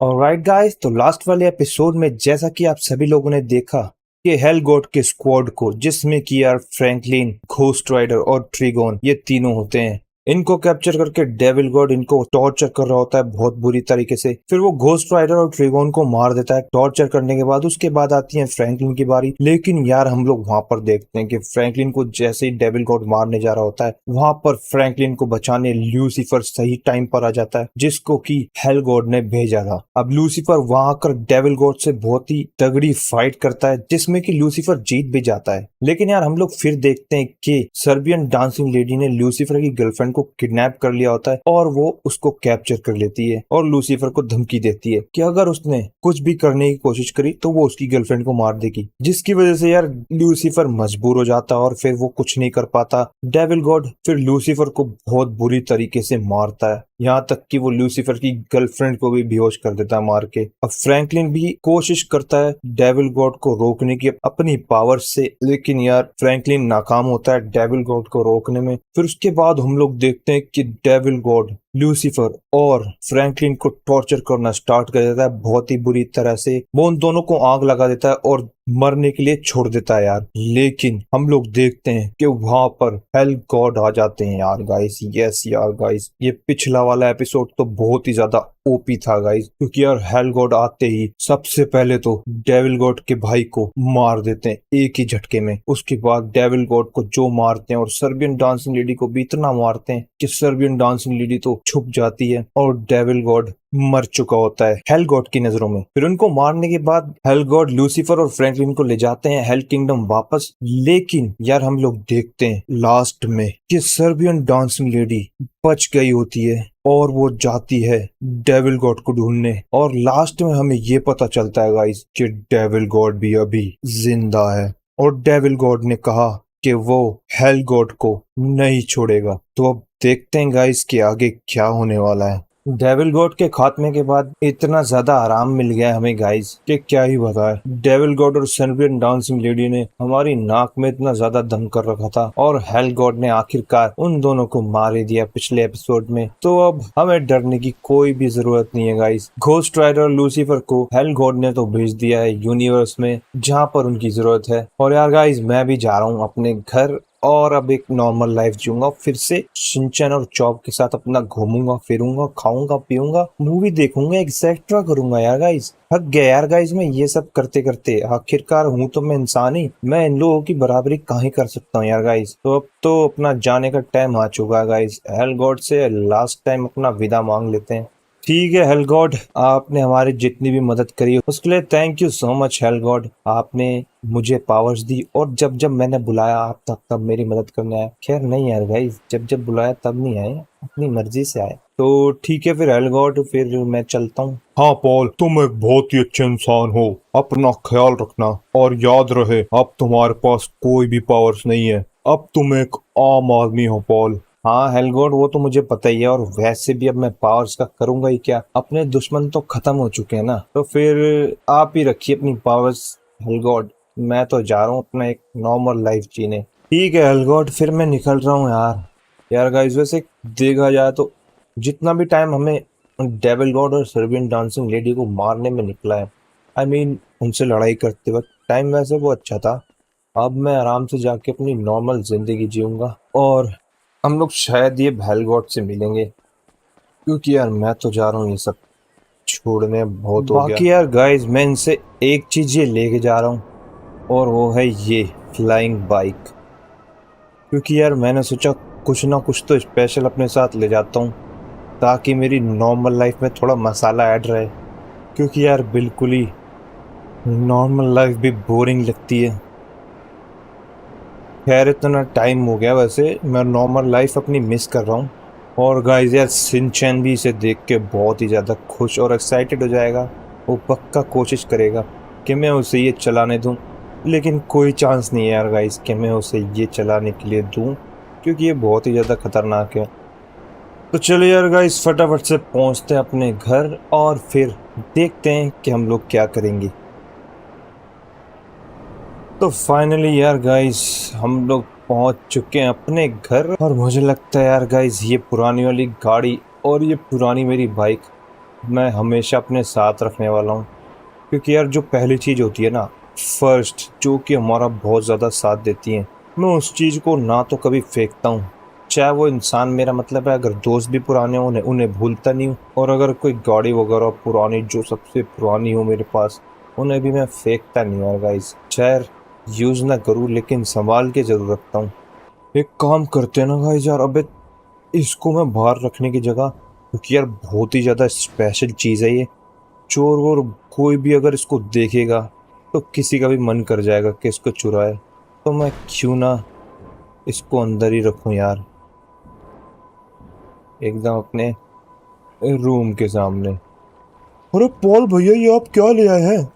Alright guys, तो last वाले episode में जैसा कि आप सभी लोगों ने देखा कि हेल गॉड के स्क्वाड को, जिसमें कि यार फ्रैंकलिन, घोस्ट राइडर और ट्रिगोन ये तीनों होते हैं, इनको कैप्चर करके डेविल गॉड इनको टॉर्चर कर रहा होता है बहुत बुरी तरीके से। फिर वो घोस्ट राइडर और ट्रिगोन को मार देता है टॉर्चर करने के बाद। उसके बाद आती है फ्रैंकलिन की बारी। लेकिन यार हम लोग वहां पर देखते हैं कि फ्रैंकलिन को जैसे ही डेविल गॉड मारने जा रहा होता है, वहां पर फ्रैंकलिन को बचाने ल्यूसीफर सही टाइम पर आ जाता है, जिसको कि हेल गॉड ने भेजा था। अब लूसीफर वहां आकर डेविल गॉड से बहुत ही तगड़ी फाइट करता है, जिसमें कि लूसीफर जीत भी जाता है। लेकिन यार हम लोग फिर देखते हैं कि सर्बियन डांसिंग लेडी ने लूसीफर की गर्लफ्रेंड को किडनैप कर लिया होता है और वो उसको कैप्चर कर लेती है और लूसीफर को धमकी देती है कि अगर उसने कुछ भी करने की कोशिश करी तो वो उसकी गर्लफ्रेंड को मार देगी। जिसकी वजह से यार लूसीफर मजबूर हो जाता है और फिर वो कुछ नहीं कर पाता। डेविल गॉड फिर लूसीफर को बहुत बुरी तरीके से मारता है, यहाँ तक कि वो लूसीफर की गर्लफ्रेंड को भी बेहोश कर देता है मार के। अब फ्रैंकलिन भी कोशिश करता है डेविल गॉड को रोकने की अपनी पावर से, लेकिन यार फ्रैंकलिन नाकाम होता है डेविल गॉड को रोकने में। फिर उसके बाद हम लोग देखते हैं कि डेविल गॉड लूसीफर और फ्रैंकलिन को टॉर्चर करना स्टार्ट कर देता है बहुत ही बुरी तरह से। वो उन दोनों को आग लगा देता है और मरने के लिए छोड़ देता है यार। लेकिन हम लोग देखते हैं कि वहां पर हेल गॉड आ जाते हैं यार गाइस। यस यार गाइस, ये पिछला वाला एपिसोड तो बहुत ही ज्यादा ओपी था गाइस, क्योंकि यार हेल गॉड आते ही सबसे पहले तो डेविल गॉड के भाई को मार देते हैं एक ही झटके में। उसके बाद डेविल गॉड को जो मारते हैं और सर्बियन डांसिंग लेडी को भी इतना मारते हैं कि सर्बियन डांसिंग लेडी तो छुप जाती है और डेविल गॉड मर चुका होता है हेल गॉड की नजरों में। फिर उनको मारने के बाद हेल गॉड लूसीफर और फ्रैंकलिन को ले जाते हैं हेल किंगडम वापस। लेकिन यार हम लोग देखते हैं लास्ट में कि सर्बियन डांसिंग लेडी बच गई होती है और वो जाती है डेविल गॉड को ढूंढने। और लास्ट में हमें ये पता चलता है गाइस कि डेविल गॉड भी अभी जिंदा है और डेविल गॉड ने कहा कि वो हेल गॉड को नहीं छोड़ेगा। तो अब देखते हैं गाइस कि आगे क्या होने वाला है। डेविल गॉड के खात्मे के बाद इतना ज्यादा आराम मिल गया हमें गाइस कि क्या ही बताएं। डेविल गॉड और सर्बियन डांसिंग लेडी ने हमारी नाक में इतना ज्यादा दम कर रखा था और हेल गॉड ने आखिरकार उन दोनों को मार ही दिया पिछले एपिसोड में। तो अब हमें डरने की कोई भी जरूरत नहीं है गाइस। घोस्ट राइडर और लूसीफर को हेल गॉड ने तो भेज दिया है यूनिवर्स में, जहाँ पर उनकी जरूरत है। और यार गाइस, मैं भी जा रहा हूँ अपने घर और अब एक नॉर्मल लाइफ जीऊंगा। फिर से शिनचैन और चॉप के साथ अपना घूमूंगा फिरूंगा, खाऊंगा पीऊंगा, मूवी देखूंगा, एक्सेट्रा करूंगा। यार गाइस थक गया यार गाइस मैं ये सब करते करते। आखिरकार हूँ तो मैं इंसान ही, मैं इन लोगों की बराबरी कहाँ कर सकता हूँ यार गाइस। तो अब तो अपना जाने का टाइम आ चुका है गाइस। हेल गॉड से लास्ट टाइम अपना विदा मांग लेते हैं। ठीक है हेल गॉड, आपने हमारी जितनी भी मदद करी उसके लिए thank you so much hello God. आपने मुझे पावर्स दी और जब जब मैंने बुलाया आप तब मेरी मदद करने आए। खैर नहीं यार गाइस, जब जब बुलाया तब नहीं आए, अपनी मर्जी से आए। तो ठीक है फिर हेल गॉड, फिर मैं चलता हूँ। हाँ पॉल, तुम एक बहुत ही अच्छे इंसान हो। अपना ख्याल रखना और याद रहे अब तुम्हारे पास कोई भी पावर्स नहीं है। अब तुम एक आम आदमी हो पॉल। हाँ हेल गॉड, वो तो मुझे पता ही है। और वैसे भी अब मैं पावर्स का करूंगा ही क्या, अपने दुश्मन तो खत्म हो चुके हैं ना। तो फिर आप ही रखिए अपनी पावर्स हेल गॉड। मैं तो जा रहा हूँ अपना एक नॉर्मल लाइफ जीने। ठीक है हेल गॉड, फिर मैं निकल रहा हूँ यार। यार गाइस वैसे देखा जाए तो जितना भी टाइम हमें डेविल गॉड और सर्बियन डांसिंग लेडी को मारने में निकला है, आई मीन उनसे लड़ाई करते वक्त टाइम वैसे वो अच्छा था। अब मैं आराम से जाके अपनी नॉर्मल जिंदगी जीऊंगा और हम लोग शायद ये हेल गॉड से मिलेंगे, क्योंकि यार मैं तो जा रहा हूँ ये सब छोड़ने, बहुत हो गया। बाकी यार गाइस, मैं इनसे एक चीज ये लेके जा रहा हूँ और वो है ये फ्लाइंग बाइक। क्योंकि यार मैंने सोचा कुछ ना कुछ तो स्पेशल अपने साथ ले जाता हूँ, ताकि मेरी नॉर्मल लाइफ में थोड़ा मसाला ऐड रहे। क्योंकि यार बिल्कुल ही नॉर्मल लाइफ भी बोरिंग लगती है। खैर इतना टाइम हो गया, वैसे मैं नॉर्मल लाइफ अपनी मिस कर रहा हूँ। और गाइस यार शिनचैन भी इसे देख के बहुत ही ज़्यादा खुश और एक्साइटेड हो जाएगा। वो पक्का कोशिश करेगा कि मैं उसे ये चलाने दूँ, लेकिन कोई चांस नहीं है यार गाइस कि मैं उसे ये चलाने के लिए दूँ, क्योंकि ये बहुत ही ज़्यादा खतरनाक है। तो चलिए यार गाइस, फटाफट से पहुँचते हैं अपने घर और फिर देखते हैं कि हम लोग क्या करेंगे। तो फाइनली यार गाइस हम लोग पहुंच चुके हैं अपने घर। और मुझे लगता है यार गाइस ये पुरानी वाली गाड़ी और ये पुरानी मेरी बाइक मैं हमेशा अपने साथ रखने वाला हूँ, क्योंकि यार जो पहली चीज़ होती है ना, फर्स्ट, जो कि हमारा बहुत ज़्यादा साथ देती है, मैं उस चीज़ को ना तो कभी फेंकता हूँ। चाहे वो इंसान, मेरा मतलब है अगर दोस्त भी पुराने हों, उन्हें उन्हें भूलता नहीं हूँ, और अगर कोई गाड़ी वगैरह पुरानी जो सबसे पुरानी हो मेरे पास, उन्हें भी मैं फेंकता नहीं यार गाइस। चाहे यूज़ ना करूँ लेकिन संभाल के ज़रूर रखता हूँ। एक काम करते हैं ना गाइस यार, अबे इसको मैं बाहर रखने की जगह, क्योंकि यार बहुत ही ज़्यादा स्पेशल चीज़ है ये, चोर वोर कोई भी अगर इसको देखेगा तो किसी का भी मन कर जाएगा कि इसको चुराए, तो मैं क्यों ना इसको अंदर ही रखूं यार, एकदम अपने रूम के सामने। अरे पॉल भैया, ये आप क्या ले आए हैं?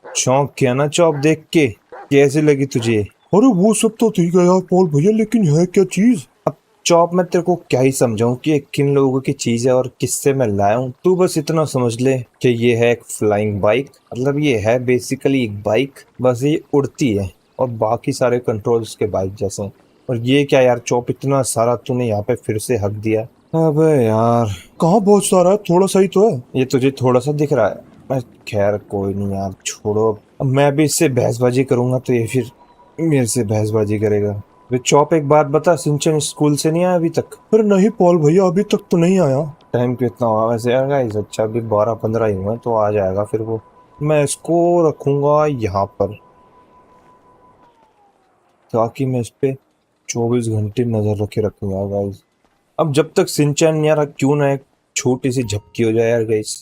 चौंक गया ना चौप देख के? कैसे लगी तुझे? अरे वो सब तो ठीक है यार पॉल भैया, लेकिन है क्या चीज? अब चौप, मैं तेरे को क्या ही समझाऊं कि ये किन लोगों की चीज है और किससे मैं लाया हूं। तू बस इतना समझ ले कि ये है एक फ्लाइंग बाइक, मतलब ये है बेसिकली एक बाइक, बस ये उड़ती है और बाकी सारे कंट्रोल उसके बाइक जैसे हैं। और ये क्या यार चौप, इतना सारा तूने यहाँ पे फिर से हक दिया। अबे यार, कहाँ बहुत सारा है, थोड़ा सा ही तो है। ये तुझे थोड़ा सा दिख रहा है? खैर कोई नहीं यार, छोड़ो। अब मैं भी इससे बहसबाजी करूंगा तो ये फिर मेरे से बहसबाजी करेगा। वे चौप, एक बात बता, सिंचन स्कूल से नहीं आया अभी तक? अरे नहीं पॉल भैया, अभी तक तो नहीं आया। टाइम कितना हुआ वैसे यार गाइस? अच्छा अभी 12-15 ही हुए, तो आ जाएगा फिर वो। मैं इसको रखूंगा यहाँ पर, ताकि मैं इस पे 24 घंटे नजर रखे रखूंगा गाइस। अब जब तक सिंचन यार क्यों ना एक छोटी सी झपकी हो जाए यार गाइस,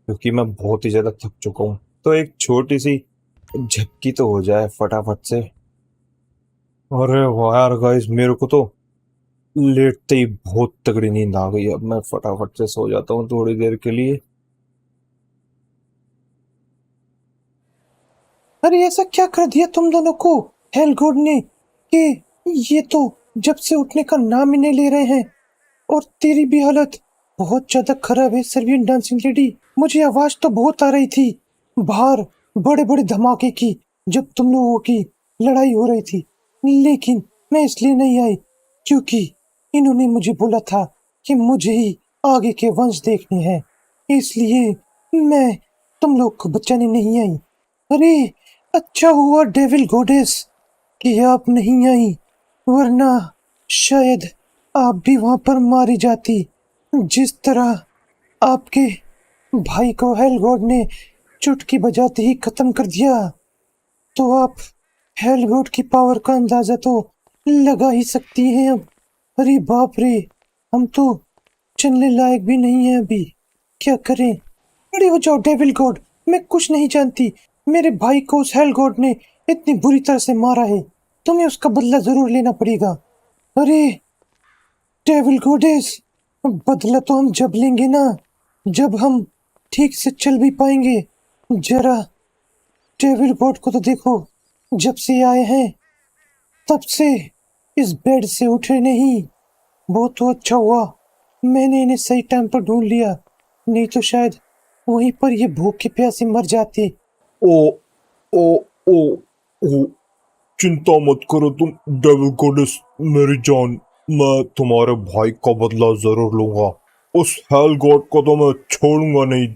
क्योंकि मैं बहुत ही ज्यादा थक चुका हूँ, तो एक छोटी सी झपकी तो हो जाए फटाफट से। अरे वाह यार गाइस, मेरे को तो लेटते ही बहुत तगड़ी नींद आ गई। अब मैं फटाफट से सो जाता हूँ थोड़ी देर के लिए। अरे ऐसा क्या कर दिया तुम दोनों को हेलगुड ने, कि ये तो जब से उठने का नाम ही नहीं ले रहे हैं। और तेरी भी हालत बहुत ज्यादा खराब है सर्बियन डांसिंग लेडी। मुझे आवाज तो बहुत आ रही थी बाहर, बड़े बड़े धमाके की, जब तुम लोगों की लड़ाई हो रही थी, लेकिन मैं इसलिए नहीं आई क्योंकि इन्होंने मुझे बोला था कि मुझे ही आगे के वंश देखने हैं, इसलिए मैं तुम लोग को बचाने नहीं आई। अरे अच्छा हुआ डेविल गॉडेस कि आप नहीं आई, वरना शायद आप भी वहां पर मारी जाती। जिस तरह आपके भाई को हेल गॉड ने चुटकी बजाते ही खत्म कर दिया, तो आप हेल गॉड की पावर का अंदाजा तो लगा ही सकती हैं अब। अरे बाप रे, हम तो चलने लायक भी नहीं है अभी, क्या करें? खड़े हो जाओ डेविल गॉड, मैं कुछ नहीं जानती। मेरे भाई को उस हेल गॉड ने इतनी बुरी तरह से मारा है, तुम्हें उसका बदला जरूर लेना पड़ेगा। अरे डेविल गॉडेस, बदला तो हम जब लेंगे ना, जब हम ठीक से चल भी पाएंगे। जरा डेविल गॉड को तो देखो, जब से आए हैं तब से इस बेड से उठे नहीं। बहुत तो अच्छा हुआ मैंने इन्हें सही टाइम पर ढूंढ लिया, नहीं तो शायद वहीं पर ये भूख के प्यासे मर जाते। ओ ओ ओ ओ, चिंता मत करो तुम डेविल गॉडेस, मेरी जान। मैं तुम्हारे भाई का बदला जरूर लूंगा। उस हेल गॉड को तो मैं छोड़ूंगा नहीं।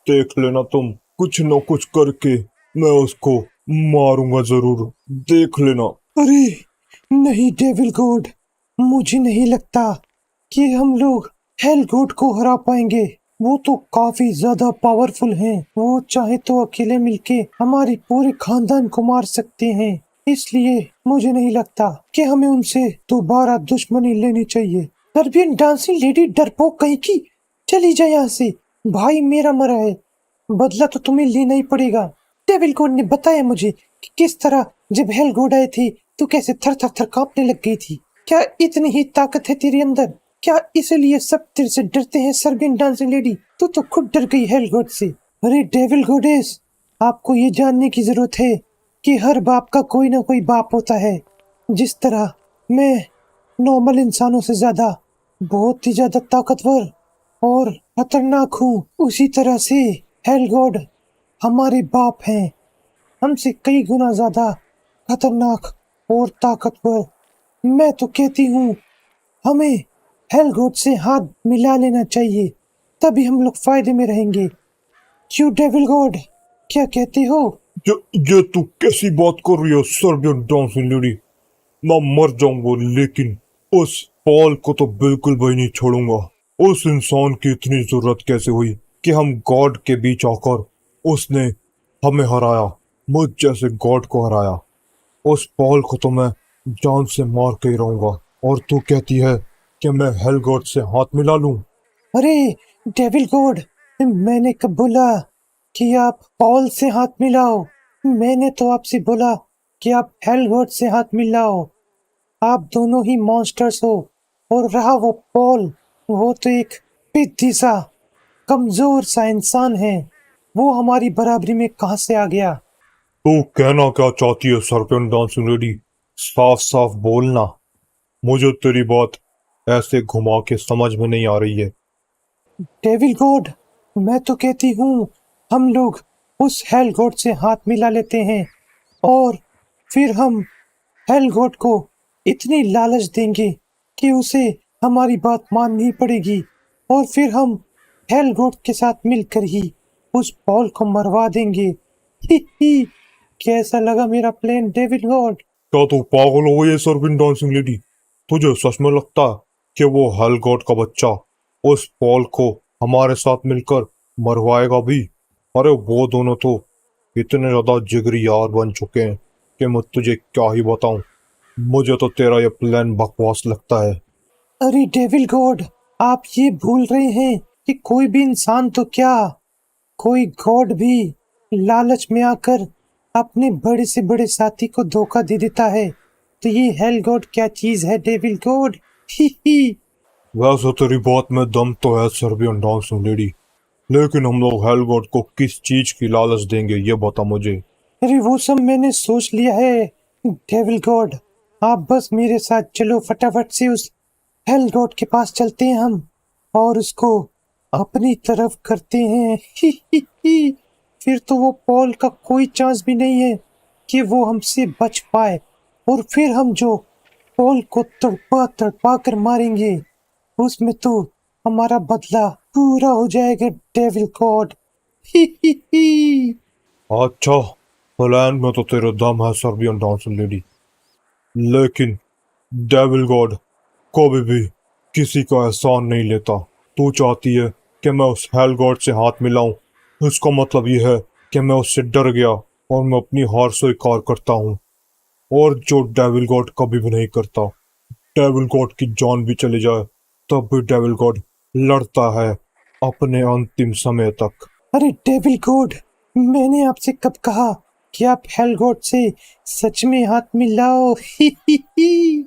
देख लेना तुम, कुछ न कुछ करके मैं उसको मारूंगा जरूर, देख लेना। अरे नहीं डेविल गॉड, मुझे नहीं लगता कि हम लोग हेल गॉड को हरा पाएंगे। वो तो काफी ज्यादा पावरफुल हैं, वो चाहे तो अकेले मिलके हमारी पूरे खानदान को मार सकते हैं, इसलिए मुझे नहीं लगता कि हमें उनसे दोबारा दुश्मनी लेनी चाहिए। सर्बियन डांसिंग लेडी डरपोक कहीं की, चली जाए यहाँ से। भाई मेरा मरा है, बदला तो तुम्हें लेना ही पड़ेगा। डेविल गॉड ने बताया मुझे कि किस तरह जब हेल गॉड आए थे तो कैसे थर थर थर कांपने लग गई थी। क्या इतनी ही ताकत है तेरे अंदर? क्या इसलिए सब तेरे से डरते हैं सर्बियन डांसिंग लेडी? तू तो खुद डर गई हेल गॉड से। अरे डेविल गॉडेस, आपको ये जानने की जरूरत है कि हर बाप का कोई ना कोई बाप होता है। जिस तरह मैं नॉर्मल इंसानों से ज्यादा बहुत ही ज्यादा ताकतवर और खतरनाक हूँ, उसी तरह से हेल गॉड हमारे बाप हैं, हमसे कई गुना ज्यादा खतरनाक और ताकतवर। मैं तो कहती हूँ हमें हेल गॉड से हाथ मिला लेना चाहिए, तभी हम लोग फायदे में रहेंगे। क्यों डेविल गॉड, क्या कहते हो? ये तू कैसी बात कर रही है सर्बियन डांसिंग लेडी? मैं मर जाऊंगा लेकिन उस पॉल को तो बिल्कुल भी नहीं छोड़ूंगा। उस इंसान की इतनी जरूरत कैसे हुई कि हम गॉड के बीच आकर उसने हमें हराया, मुझ जैसे गॉड को हराया। उस पॉल को तो मैं जान से मार के ही रहूंगा, और तू कहती है कि मैं हेल गॉड से हाथ मिला लूं? अरे डेविल गॉड, मैंने कब बोला कि आप पॉल से हाथ मिलाओ? मैंने तो आपसे बोला कि आप हेल गॉड से हाथ मिलाओ। आप दोनों ही मॉन्स्टर्स हो। और रहा वो पॉल, वो तो एक पिद्दी सा, कमजोर सा इंसान है। वो हमारी बराबरी में कहां से आ गया? तू कहना क्या चाहती है सर्पियन डांसिंग लेडी? साफ साफ बोलना, मुझे तेरी बात ऐसे घुमा के समझ में नहीं आ रही है। डेविल गॉड, मैं तो कहती हूँ हम लोग उस हेल गॉड से हाथ मिला लेते हैं, और फिर हम हेल गॉड को इतनी लालच देंगे कि उसे हमारी बात माननी पड़ेगी, और फिर हम हेल गॉड के साथ मिलकर ही उस पॉल को मरवा देंगे। ही ही, कैसा लगा मेरा प्लान डेविल गॉड? क्या तू पागल हो गई है सर्पियन डांसिंग लेडी? तुझे सच में लगता है कि वो हेल गॉड का बच्चा उस पॉल को हमारे साथ मिलकर मरवाएगा भी? अरे वो दोनों तो इतने ज्यादा जिगरी यार बन चुके हैं कि मैं तुझे क्या ही बताऊं। मुझे तो तेरा ये प्लान बकवास लगता है। अरे डेविल गॉड, आप ये भूल रहे हैं कि कोई भी इंसान तो क्या, कोई गॉड भी लालच में आकर अपने बड़े से बड़े साथी को धोखा दे देता है। तो ये हेल गॉड क्या चीज है डेविल गॉड? ही ही। वैसे तेरी बात में दम तो है सर्बियन डांसिंग लेडी, लेकिन हम लोग हेल गॉड को किस चीज की लालच देंगे ये बता मुझे। अरे वो सब मैंने सोच लिया है डेविल गॉड। आप बस मेरे साथ चलो, फटाफट से उस हेल गॉड के पास चलते हैं हम, और उसको अपनी तरफ करते हैं। ही ही ही। फिर तो वो पॉल का कोई चांस भी नहीं है कि वो हमसे बच पाए। और फिर हम जो पॉल को तड़पा तड़पा कर मारेंगे, उसमें तो हमारा बदला पूरा हो जाएगा डेविल गॉड। ही ही ही। अच्छा, प्लान में तो तेरे दम है सर्बियन डांसिंग लेडी, लेकिन डेविल गॉड कभी भी किसी का एहसान नहीं लेता। तू चाहती है कि मैं उस हेल गॉड से हाथ मिलाऊं, इसका मतलब यह है कि मैं उससे डर गया और मैं अपनी हार स्वीकार करता हूँ, और जो डेविल गॉड कभी भी नहीं करता। डेविल गॉड की जान भी चली जाए तब भी डेविल गॉड लड़ता है अपने अंतिम समय तक। अरे डेविल गॉड, मैंने आपसे कब कहा कि आप हेल गॉड से सच में हाथ मिलाओ? ही ही ही।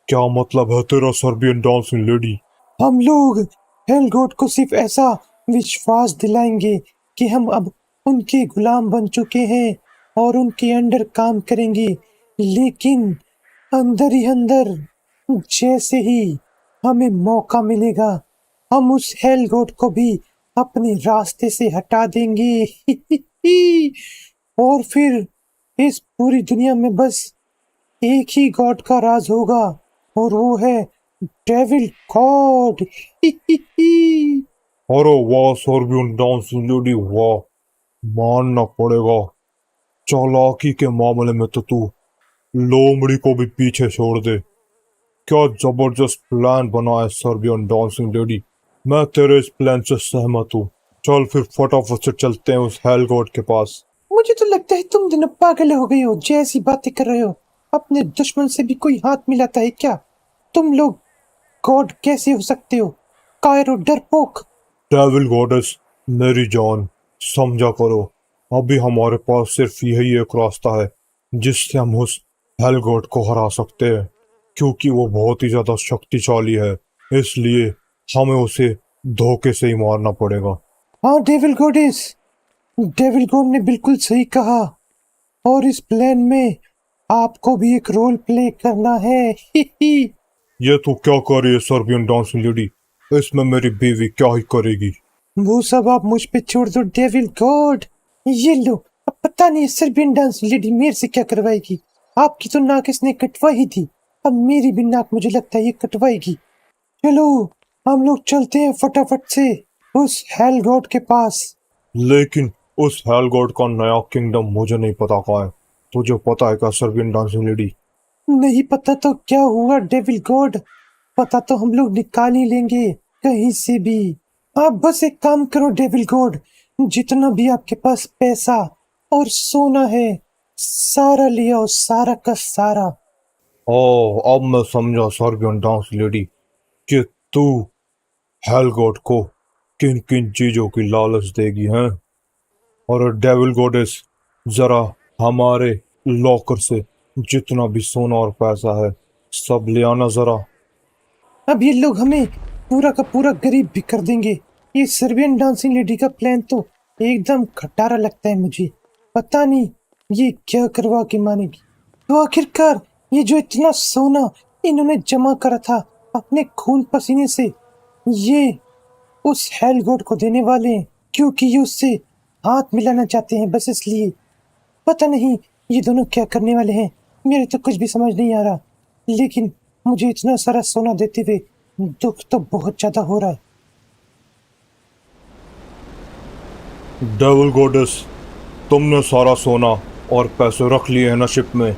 क्या मतलब है तेरा सर्बियन डांसिंग लेडी? हम लोग हेल गॉड को सिर्फ ऐसा विश्वास दिलाएंगे कि हम अब उनके गुलाम बन चुके हैं और उनके अंडर काम करेंगे, लेकिन अंदर ही अंदर जैसे ही हमें मौका मिलेगा, हम उस हेल गॉड को भी अपने रास्ते से हटा देंगे। ही ही ही। और फिर इस पूरी दुनिया में बस एक ही गॉड का राज होगा, और वो है डेविल गॉड। ही ही ही। अरे वाह सर्बियन डांसिंग लेडी वाह, मानना पड़ेगा, चालाकी के मामले में तो तू लोमड़ी को भी पीछे छोड़ दे। क्या जबरदस्त प्लान बना है सर्बियन डांसिंग लेडी, मैं तेरे इस प्लान से सहमत हूँ। चल फिर फटाफट से चलते हैं उस हेल गॉड के पास। मुझे तो लगता है तुम दोनों पागल हो गए हो, जैसी बातें कर रहे हो। अपने दुश्मन से भी कोई हाथ मिलाता है क्या? तुम लोग गॉड कैसे हो सकते हो? कायरो डरपोक। डेविल गॉडेस, मेरी जान समझा करो, अभी हमारे पास सिर्फ यही एक रास्ता है जिससे हम उस हेल गॉड को हरा सकते हैं, क्योंकि वो बहुत ही ज्यादा शक्तिशाली है, इसलिए हमें उसे धोखे से ही मारना पड़ेगा। हाँ डेविल गॉडेस, डेविल गॉड ने बिल्कुल सही कहा, और इस प्लान में आपको भी एक रोल प्ले करना है। ही ही। ये तू क्या कर रही है सर्बियन डांसिंग लेडी? इसमें मेरी बीवी क्या ही करेगी? वो सब आप मुझ पे छोड़ दो डेविल गॉड। ये लो, अब पता नहीं सर्बियन डांस लेडी मेरे से क्या करवाएगी। आपकी तो नाक इसने कटवाई ही थी, अब मेरी भी नाक मुझे लगता है ये कटवाएगी। चलो हम लोग चलते हैं फटाफट से। उस हेल गॉड के पास। लेकिन उस हेल गॉड का नया किंगडम मुझे नहीं पता कहाँ है। तुझे पता है क्या सर्बियन डांसिंग लेडी? नहीं पता तो क्या हुआ डेविल गॉड, पता तो हम लोग निकाल ही लेंगे कहीं से भी। आप बस एक काम करो डेविल गॉड, जितना भी आपके पास पैसा और सोना है सारा ले आओ, सारा का सारा। ओह, अब मैं समझा सर्बियन डांस लेडी कि तू हेल गॉड को किन किन चीजों की लालच देगी हैं। और डेविल गॉडेस, जरा हमारे लॉकर से जितना भी सोना और पैसा है सब ले आना जरा। अब ये लोग हमें पूरा का पूरा गरीब भी कर देंगे। ये सर्बियन डांसिंग लेडी का प्लान तो एकदम खटारा लगता है मुझे, पता नहीं ये क्या करवा के मानेगी। तो आखिरकार ये जो इतना सोना इन्होंने जमा करा था अपने खून पसीने से, ये उस हेल गॉड को देने वाले हैं क्योंकि ये उससे हाथ मिलाना चाहते हैं, बस इसलिए। पता नहीं ये दोनों क्या करने वाले हैं, मेरे तो कुछ भी समझ नहीं आ रहा। लेकिन मुझे इतना सारा सोना देते हुए दुख तो बहुत ज्यादा हो रहा है। डेविल गॉडेस, तुमने सारा सोना और पैसे रख लिए हैं ना शिप में?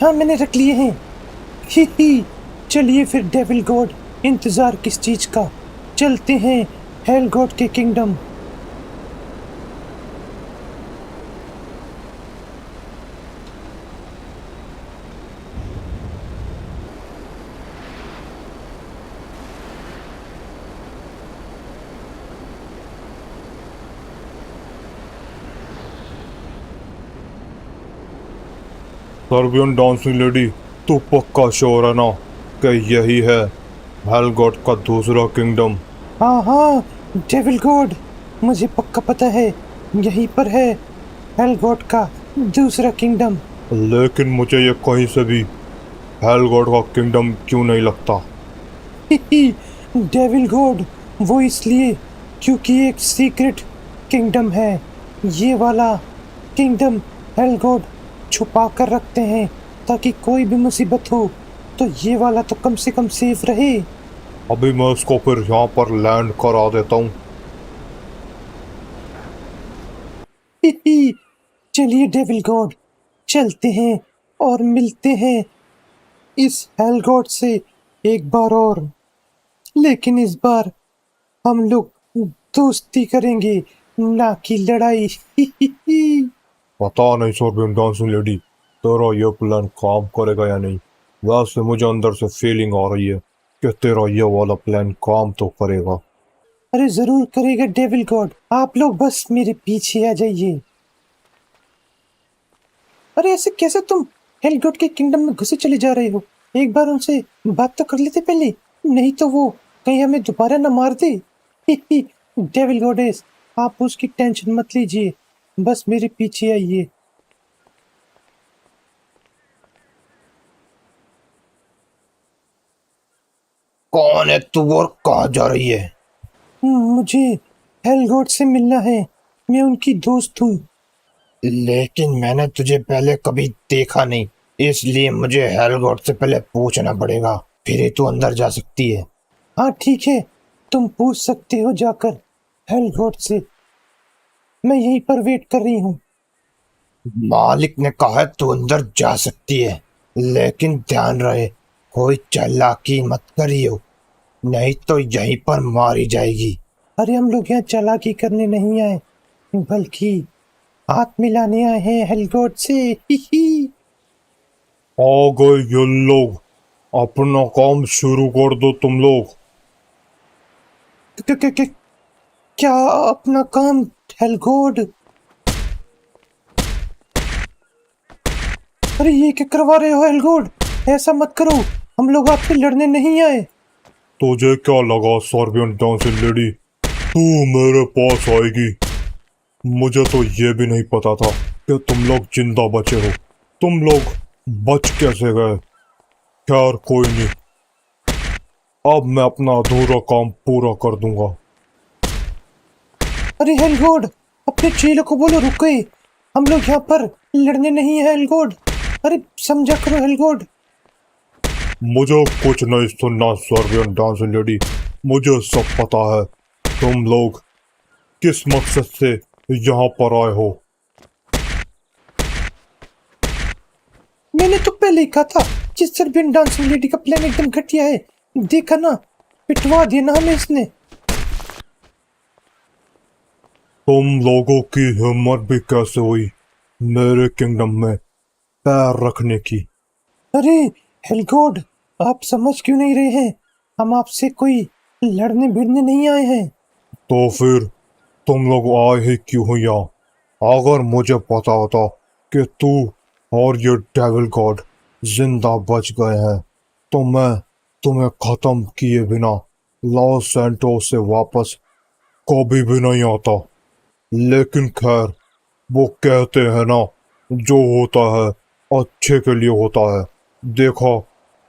हाँ मैंने रख लिए हैं। ही ही, चलिए फिर डेविल गॉड, इंतजार किस चीज का, चलते हैं हेल गॉड के किंगडम। सर्बियन डांसिंग लेडी, तू पक्का श्योर है ना कि यही है हेल गॉड का दूसरा किंगडम? हाँ हाँ डेविल गॉड, मुझे पक्का पता है यहीं पर है हेल गॉड का दूसरा किंगडम। लेकिन मुझे ये कहीं से भी हेल गॉड का किंगडम क्यों नहीं लगता? डेविल गॉड, वो इसलिए क्योंकि एक सीक्रेट किंगडम है। ये वाला किंगडम हेल गॉड छुपा कर रखते हैं ताकि कोई भी मुसीबत हो तो ये वाला तो कम से कम सेफ रहे। अभी मैं उसको फिर यहाँ पर लैंड करा देता हूँ। चलिए डेविल गॉड, चलते हैं और मिलते हैं इस हेल गॉड से एक बार और। लेकिन इस बार हम लोग दोस्ती करेंगे, ना कि लड़ाई। पता नहीं सर्बियन डांसिंग लेडी, तेरा ये प्लान काम करेगा या नहीं। वैसे मुझे अंदर से फीलिंग आ रही है कि तेरा ये वाला प्लान काम तो करेगा। अरे जरूर करेगा डेविल गॉड, आप लोग बस मेरे पीछे आ जाइए। अरे ऐसे कैसे तुम हेल गॉड के किंगडम में घुसे चले जा रहे हो? एक बार उनसे बात तो कर लेते पहले, नहीं तो वो कहीं हमें दोबारा न मार दे। डेविल गॉडेस, आप उसकी टेंशन मत लीजिए, बस मेरे पीछे आइए। कौन है तू और कहाँ जा रही है? मुझे हेल गॉड से मिलना है, मैं उनकी दोस्त हूँ। लेकिन मैंने तुझे पहले कभी देखा नहीं, इसलिए मुझे हेल गॉड से पहले पूछना पड़ेगा, फिर ही तू अंदर जा सकती है। हाँ ठीक है, तुम पूछ सकते हो जाकर हेल गॉड से, मैं यहीं पर वेट कर रही हूँ। मालिक ने कहा है तू अंदर जा सकती है, लेकिन ध्यान रहे कोई चालाकी मत करियो, नहीं तो यहीं पर मारी जाएगी। अरे हम लोग यहाँ चालाकी करने नहीं आए, बल्कि हाथ मिलाने आए हैं हेल गॉड से। ही। आ गए ये लोग, अपना काम शुरू कर दो तुम लोग। क- क- क- क्या अपना काम हेल गॉड? अरे ये क्या करवा रहे हो हेल गॉड, ऐसा मत करो, हम लोग आपसे लड़ने नहीं आए। तुझे क्या लगा सर्बियन डांसिंग लेडी, तू मेरे पास आएगी? मुझे तो ये भी नहीं पता था कि तुम लोग जिंदा बचे हो। तुम लोग बच कैसे गए? खैर कोई नहीं, अब मैं अपना अधूरा काम पूरा कर दूंगा। अरे हेल गॉड, अपने चेलों को बोलो रुक गए, हम लोग यहाँ पर लड़ने नहीं है हेल गॉड। अरे समझा करो हेल गॉड। मुझे कुछ नहीं सुनना सर्बियन डांसिंग लेडी, मुझे सब पता है। तुम लोग किस मकसद से यहाँ पर आए हो? मैंने तो पहले ही कहा था कि सर्बियन डांसिंग लेडी का प्लान एकदम घटिया है। देखा ना, पिटवा दिया ना हमें इसने। तुम लोगों की हिम्मत भी कैसे हुई मेरे किंगडम में पैर रखने की? अरे हेलगॉड, आप समझ क्यों नहीं रहे हैं? हम आपसे कोई लड़ने भिड़ने नहीं आए हैं। तो फिर तुम लोग आए ही क्यों हो यहाँ? अगर मुझे पता होता कि तू और ये डेविल गॉड जिंदा बच गए हैं तो मैं तुम्हें खत्म किए बिना लॉस सैंटोस से वापस कभी भी नहीं आता। लेकिन खैर, वो कहते हैं ना, जो होता है अच्छे के लिए होता है। देखो,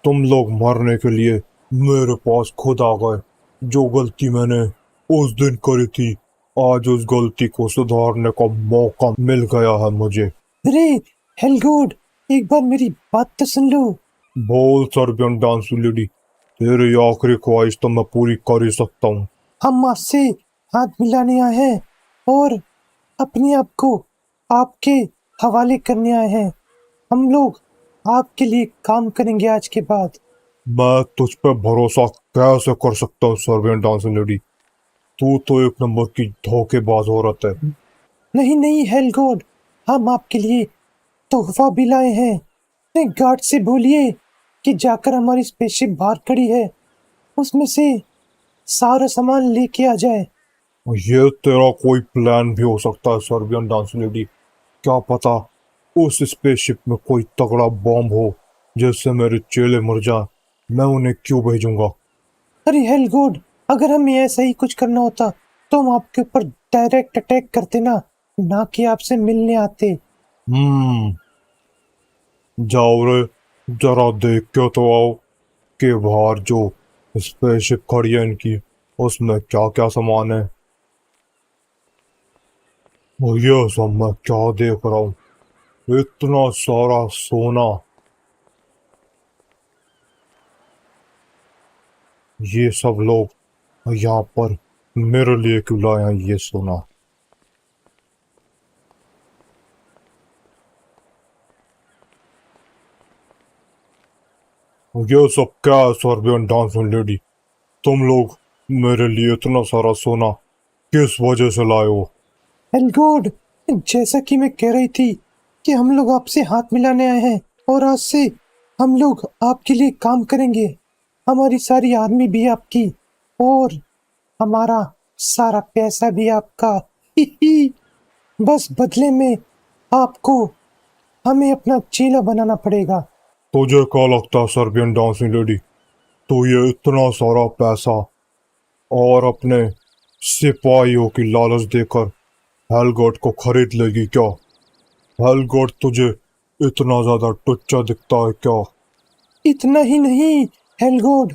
तुम लोग मरने के लिए मेरे पास खुद आ गए। जो गलती मैंने उस दिन करी थी, आज उस गलती को सुधारने का मौका मिल गया है मुझे। अरे हेलगॉड, एक बार मेरी बात तो सुन लो। बोल सर्बियन डांस लेडी, तेरी आखिरी ख्वाहिश तो मैं पूरी कर ही सकता हूँ। हम आपसे हाथ मिलाने आए हैं और अपने आप को आपके हवाले करने आए हैं। हम लोग आपके लिए काम करेंगे आज के बाद। मैं तुझ पर भरोसा कैसे कर सकता हूँ सर्बियन डांस लेडी? तू तो एक नंबर की धोखेबाज औरत है। नहीं नहीं हेलगॉड, हम आपके लिए तोहफा भी लाए हैं। अपने गार्ड से बोलिए कि जाकर हमारी स्पेसशिप बाहर खड़ी है, उसमें से सारा सामान लेके आ जाए। ये तेरा कोई प्लान भी हो सकता है सर्बियन डांस लेडी। क्या पता उस स्पेसशिप में कोई तगड़ा बॉम्ब हो जिससे मेरे चेले मर जाए। मैं उन्हें क्यों भेजूंगा? अरे हेलगॉड, अगर हमें ऐसा ही कुछ करना होता तो हम आपके ऊपर डायरेक्ट अटैक करते ना कि आपसे मिलने आते। हम्म जाओ रे, जरा देख के तो आओ कि बाहर जो स्पेसशिप खड़ी है इनकी, उसमें क्या क्या सामान है। और ये सब मैं क्या देख रहा हूँ? इतना सारा सोना। ये सब लोग यहाँ पर मेरे लिए क्यों लाए हैं ये सोना? ये सब क्या है सर्बियन डांसिंग लेडी? तुम लोग मेरे लिए इतना सारा सोना किस वजह से लाए हो? हेलगॉड, जैसा कि मैं कह रही थी कि हम लोग आपसे हाथ मिलाने आए हैं और आज से हम लोग आपके लिए काम करेंगे। हमारी सारी आर्मी भी आपकी और हमारा सारा पैसा भी आपका। ही ही। बस बदले में आपको हमें अपना चेला बनाना पड़ेगा। तुझे क्या लगता है सर्बियन डांसिंग लेडी, तू ये इतना सारा पैसा और अपने सिपाहियों की लालच देकर हेलगॉड को खरीद लेगी क्या? हेलगॉड तुझे इतना ज्यादा टुच्चा दिखता है क्या? इतना ही नहीं हेलगॉड,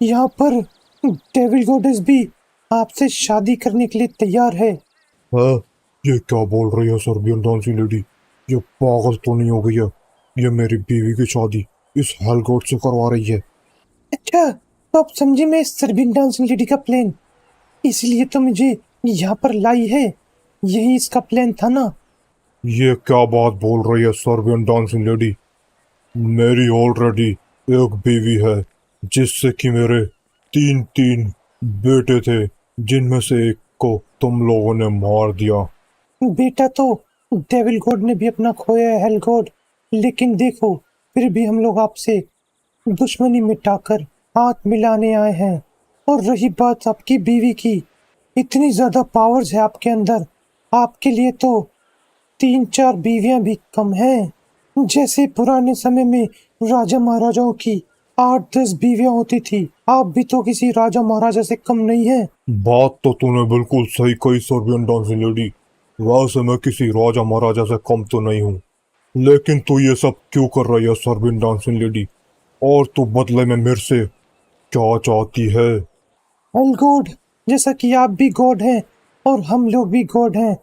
यहाँ पर डेविल गॉडेस भी आपसे शादी करने के लिए तैयार है। है? ये क्या बोल रही है सर्बियन डांसिंग लेडी? ये पागल तो नहीं हो गई है? ये मेरी बीवी की शादी इस हेलगॉड से करवा रही है? अच्छा, तो आप समझे मैं सर्बियन डांसिंग लेडी का प्लान, इसलिए तो मुझे यहाँ पर लाई है। यही इसका प्लान था ना। ये क्या बात बोल रही है सर्बियन डांसिंग लेडी? मेरी ऑलरेडी एक बीवी है जिससे कि मेरे तीन तीन बेटे थे, जिनमें से एक को तुम लोगों ने मार दिया। बेटा तो डेविल गॉड ने भी अपना खोया है हेल गॉड, लेकिन देखो फिर भी हम लोग आपसे दुश्मनी मिटाकर हाथ मिलाने आए हैं। और रही बात आपकी बीवी की, इतनी ज्यादा पावर्स है आपके अंदर, आपके लिए तो 3-4 बीवियां भी कम हैं। जैसे पुराने समय में राजा महाराजाओं की 8-10 बीवियां होती थी, आप भी तो किसी राजा महाराजा से कम नहीं है। बात तो तूने बिल्कुल सही कही सर्बियन डांसिंग लेडी। वैसे मैं किसी राजा महाराजा से कम तो नहीं हूँ, लेकिन तू ये सब क्यों कर रही है सर्बियन डांसिंग लेडी? और तू बदले में मेरे से क्या चाहती है? ऑल गॉड, जैसा कि आप भी गॉड हैं और हम लोग भी गॉड हैं,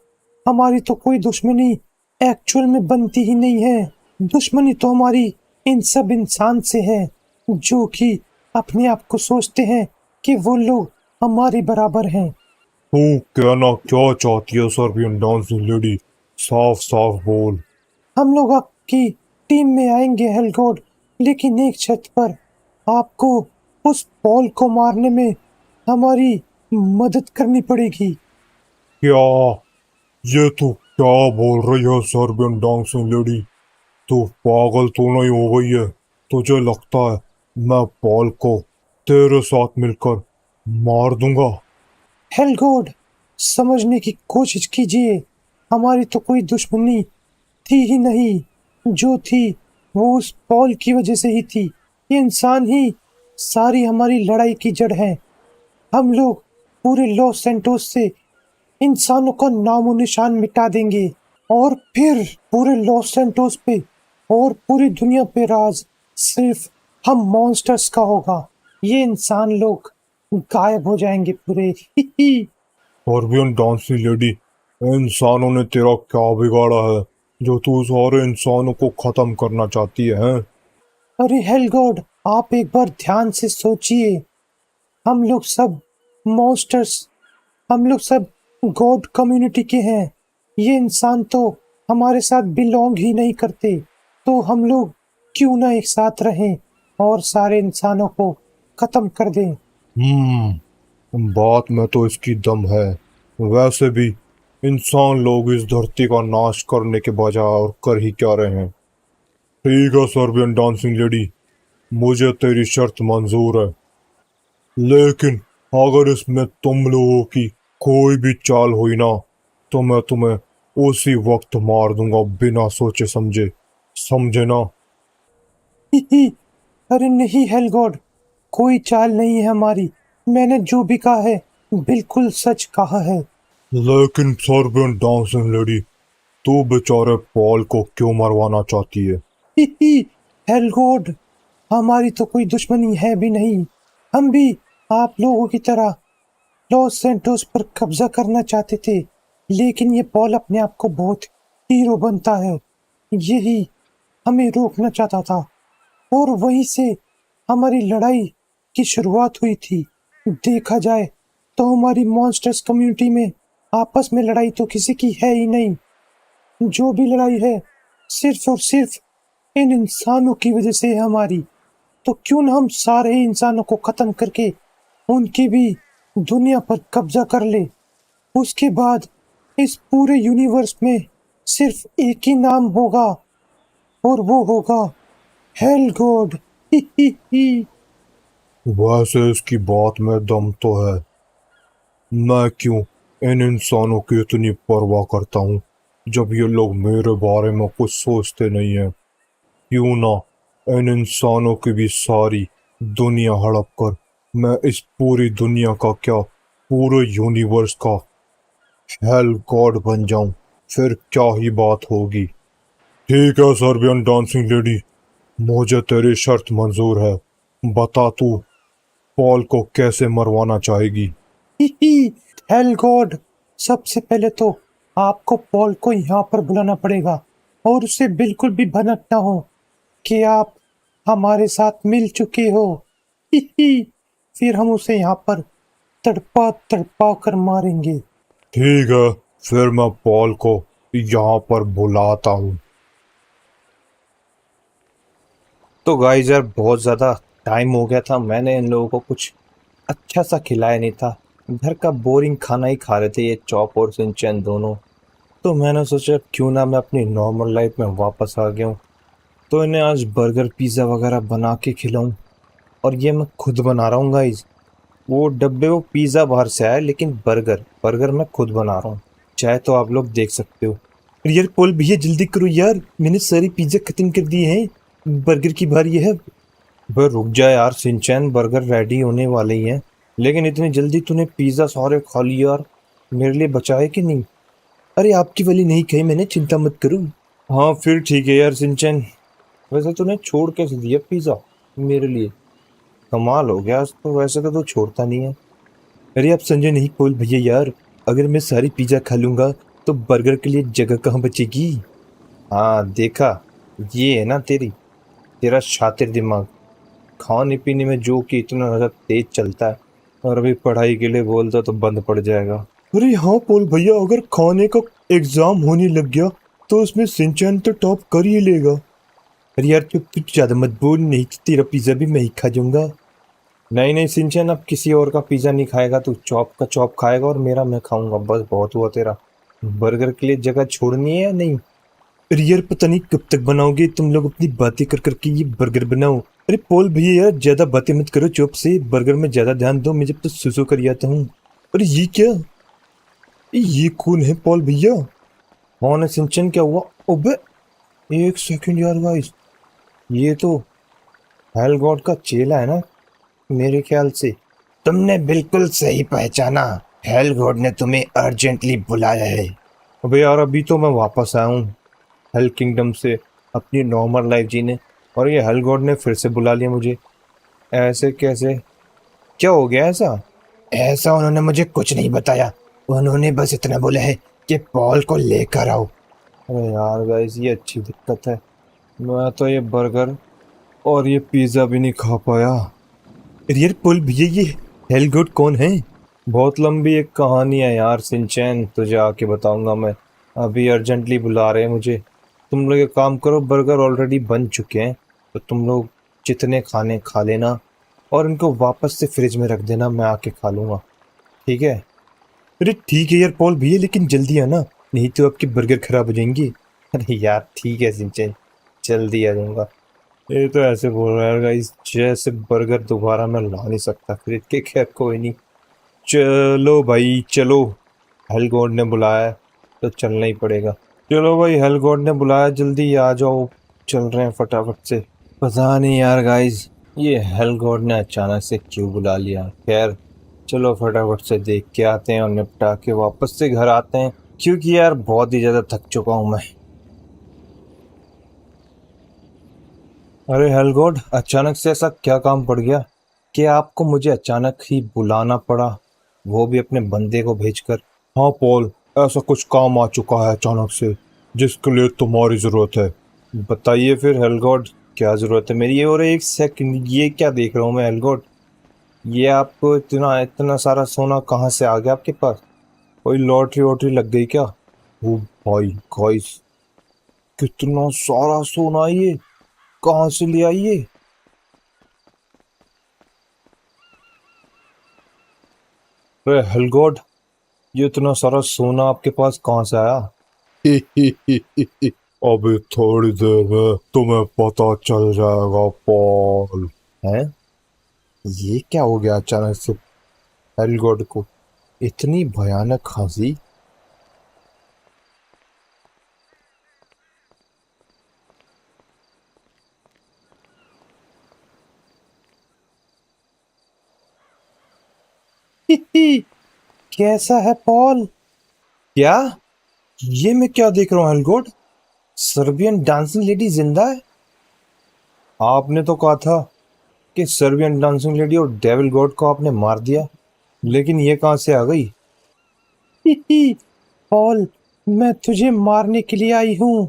हमारी तो कोई दुश्मनी एक्चुअल में बनती ही नहीं है। दुश्मनी तो हमारी इन सब इंसान से है जो कि अपने आप को सोचते हैं कि वो लोग हमारे बराबर हैं। तू कहना क्या चाहती है सर्बियन डांसिंग लेडी? साफ साफ बोल। हम लोग आपकी टीम में आएंगे हेलगॉड, लेकिन एक शर्त पर। आपको उस पॉल को मारने में हमारी मदद करनी पड़ेगी। क्या? ये तू क्या बोल रही है सर्बियन डांसिंग लेडी? तू पागल तो नहीं हो गई है? तुझे लगता है मैं पॉल को तेरे साथ मिलकर मार दूंगा? हेलगॉड, समझने की कोशिश कीजिए। हमारी तो कोई दुश्मनी थी ही नहीं। जो थी वो उस पॉल की वजह से ही थी। ये इंसान ही सारी हमारी लड़ाई की जड़ है। हम लोग पूरे लॉस सैंटोस से इंसानों का नामो निशान मिटा देंगे, और फिर पूरे लॉस सैंटोस पे और पूरी दुनिया पे राज सिर्फ हम मॉन्स्टर्स का होगा। ये इंसान लोग गायब हो जाएंगे पूरे। सर्बियन डांसिंग लेडी, इंसानों ने तेरा क्या बिगाड़ा है जो तू सारे इंसानों को खत्म करना चाहती है, हैं? अरे हेल गॉड, आप एक बार ध्यान से सोचिए। हम लोग सब मॉन्स्टर्स, हम लोग सब गॉड कम्युनिटी के हैं। ये इंसान तो हमारे साथ बिलोंग ही नहीं करते। तो हम लोग क्यों ना एक साथ रहें और सारे इंसानों को खत्म कर दें। बात में तो इसकी दम है। वैसे भी इंसान लोग इस धरती का नाश करने के बजाय और कर ही क्या रहे हैं। ठीक है सर्बियन डांसिंग लेडी, मुझे तेरी शर्त मंजूर है, लेकिन अगर इसमें तुम लोगों की कोई भी चाल हुई ना, तो मैं तुम्हें उसी वक्त मार दूंगा बिना सोचे समझे। समझे ना? अरे नहीं हेल गॉड, कोई चाल नहीं है हमारी। मैंने जो भी कहा है बिल्कुल सच कहा है। लेकिन सर्बियन डांसिंग लेडी, तू बेचारे पॉल को क्यों मरवाना चाहती है? हेल गॉड, हमारी तो कोई दुश्मनी है भी नहीं। हम भी आप लोगों की तरह लॉस सैंटोस पर कब्जा करना चाहते थे, लेकिन ये पॉल अपने आप को बहुत हीरो बनता है। यही हमें रोकना चाहता था, और वहीं से हमारी लड़ाई की शुरुआत हुई थी। देखा जाए तो हमारी मॉन्स्टर्स कम्युनिटी में आपस में लड़ाई तो किसी की है ही नहीं। जो भी लड़ाई है सिर्फ और सिर्फ इन इंसानों की वजह से है हमारी। तो क्यों ना हम सारे ही इंसानों को खत्म करके उनकी भी दुनिया पर कब्जा कर ले। उसके बाद इस पूरे यूनिवर्स में सिर्फ एक ही नाम होगा, और वो होगा हेल गॉड। ही ही ही। वैसे इसकी बात में दम तो है। मैं क्यों इन इंसानों की इतनी परवाह करता हूँ जब ये लोग मेरे बारे में कुछ सोचते नहीं है? क्यों ना इन इंसानों की भी सारी दुनिया हड़प कर मैं इस पूरी दुनिया का क्या, पूरे यूनिवर्स का हेल गॉड बन जाऊं, फिर क्या ही बात होगी। ठीक है सर्बियन डांसिंग लेडी, मुझे तेरी शर्त मंजूर है। बता तू पॉल को कैसे मरवाना चाहेगी? हेल गॉड, सबसे पहले तो आपको पॉल को यहाँ पर बुलाना पड़ेगा, और उसे बिल्कुल भी भनक ना हो कि आप हमारे साथ मिल चुके हो। फिर हम उसे यहाँ पर तड़पा तड़पा कर मारेंगे। ठीक है, फिर मैं पॉल को यहाँ पर बुलाता हूँ। तो गाइस यार, बहुत ज़्यादा टाइम हो गया था। मैंने इन लोगों को कुछ अच्छा सा खिलाया नहीं था। घर का बोरिंग खाना ही खा रहे थे ये चॉप और सिंचन दोनों। तो मैंने सोचा क्यों ना मैं अपनी नॉर्मल लाइफ में वापस आ गया हूँ, तो इन्हें आज बर्गर पिज़्ज़ा वगैरह बना के खिलाऊं। और ये मैं खुद बना रहा हूँ गाइस। वो डब्बे वो पिज़्ज़ा बाहर से आया, लेकिन बर्गर बर्गर मैं खुद बना रहा हूँ। चाहे तो आप लोग देख सकते हो। अरे यार पोल भैया जल्दी करो यार, मैंने सारी पिज़्ज़ा खत्म कर दिए हैं। बर्गर की बारी है। बस रुक जा यार सिंचैन, बर्गर रेडी होने वाले ही हैं। लेकिन इतनी जल्दी तूने पिज़्ज़ा सारे खा लिए यार, मेरे लिए बचा है कि नहीं? अरे आपकी वाली नहीं खाई मैंने, चिंता मत करो। हाँ फिर ठीक है यार सिंचैन। वैसे तूने छोड़ कैसे दिया पिज़्ज़ा मेरे लिए? कमाल हो गया आज तो, वैसे तो तू छोड़ता नहीं है। अरे आप संजय नहीं पोल भैया यार, अगर मैं सारी पिज़्ज़ा खा लूँगा तो बर्गर के लिए जगह कहाँ बचेगी? हाँ देखा, ये है ना तेरा शातिर दिमाग। खाने पीने में जो कि इतना ज़्यादा तेज चलता है, और अभी पढ़ाई के लिए बोलता तो बंद पड़ जाएगा। अरे हाँ पोल भैया, अगर खाने का एग्जाम होने लग गया तो उसमें सिंचैन तो टॉप कर ही लेगा। अरे यार चुप, कुछ ज्यादा मत बोल, नहीं तो तेरा पिज्जा भी मैं ही खा जाऊंगा। नहीं नहीं सिंचन, अब किसी और का पिज्जा नहीं खाएगा, तू चॉप का चॉप खाएगा और मेरा मैं खाऊंगा, बस बहुत हुआ तेरा। बर्गर के लिए जगह छोड़नी है या नहीं? अरे यार पता नहीं कब तक बनाओगे तुम लोग, अपनी बातें कर करके ये बर्गर बनाओ। अरे पोल भैया यार ज्यादा बातें मत करो, चुप से बर्गर में ज्यादा ध्यान दो, मैं जब तो सुसु कर आता हूँ। अरे ये क्या, ये कौन है पोल भैया? कौन है सिंचन, क्या हुआ? ओबे, एक सेकंड यार गाइस, ये तो हेल गॉड का चेला है ना, मेरे ख्याल से। तुमने बिल्कुल सही पहचाना, हेल गॉड ने तुम्हें अर्जेंटली बुलाया है। अबे यार अभी तो मैं वापस आया हूँ हेल किंगडम से अपनी नॉर्मल लाइफ जीने, और ये हेल गॉड ने फिर से बुला लिया मुझे। ऐसे कैसे, क्या हो गया ऐसा? ऐसा उन्होंने मुझे कुछ नहीं बताया, उन्होंने बस इतना बोला है कि पॉल को लेकर आओ। अरे यार गाइस ये अच्छी दिक्कत है, मैं तो ये बर्गर और ये पिज्जा भी नहीं खा पाया। अरे यार पोल भैया ये हेल गॉड कौन है? बहुत लंबी एक कहानी है यार सिंचैन, तुझे आके बताऊंगा मैं, अभी अर्जेंटली बुला रहे हैं मुझे। तुम लोग एक काम करो, बर्गर ऑलरेडी बन चुके हैं, तो तुम लोग जितने खाने खा लेना और इनको वापस से फ्रिज में रख देना, मैं आके खा लूंगा, ठीक है? अरे ठीक है यार पॉल भैया, लेकिन जल्दी आना, नहीं तो आपके बर्गर खराब हो जाएंगे। अरे यार ठीक है सिंचैन, जल्दी आ जाऊंगा। ये तो ऐसे बोल रहा है गाइस जैसे बर्गर दोबारा मैं ला नहीं सकता खरीद के, खैर कोई नहीं। चलो भाई चलो, हेल गॉड ने बुलाया है, तो चलना ही पड़ेगा। चलो भाई, हेल गॉड ने बुलाया, जल्दी आ जाओ, चल रहे हैं फटाफट से। पता नहीं यार गाइस, ये हेल गॉड ने अचानक से क्यों बुला लिया, खैर चलो फटाफट से देख के आते हैं और निपटा के वापस से घर आते हैं, क्योंकि यार बहुत ही ज्यादा थक चुका हूं मैं। अरे हेल गॉड, अचानक से ऐसा क्या काम पड़ गया कि आपको मुझे अचानक ही बुलाना पड़ा, वो भी अपने बंदे को भेजकर? हाँ पॉल, ऐसा कुछ काम आ चुका है अचानक से जिसके लिए तुम्हारी जरूरत है। बताइए फिर हेल गॉड, क्या जरूरत है मेरी? और एक सेकंड, ये क्या देख रहा हूँ मैं हेल गॉड, ये आपको इतना इतना सारा सोना कहाँ से आ गया आपके पास? कोई लॉटरी वॉटरी लग गई क्या? ओ भाई गाइस, कितना सारा सोना, ये कहाँ से ले आई ये? अरे हेल गॉड, ये इतना सारा सोना आपके पास कहाँ से आया? अभी थोड़ी देर में तुम्हें पता चल जाएगा पॉल। है, ये क्या हो गया अचानक से हेल गॉड को, इतनी भयानक खांसी? कैसा है पॉल? क्या, ये मैं क्या देख रहा हूँ hello God, Serbian dancing lady जिंदा है? आपने तो कहा था कि सर्बियन डांसिंग लेडी और डेविल गॉड को आपने मार दिया, लेकिन ये कहाँ से आ गई? पॉल, मैं तुझे मारने के लिए आई हूँ।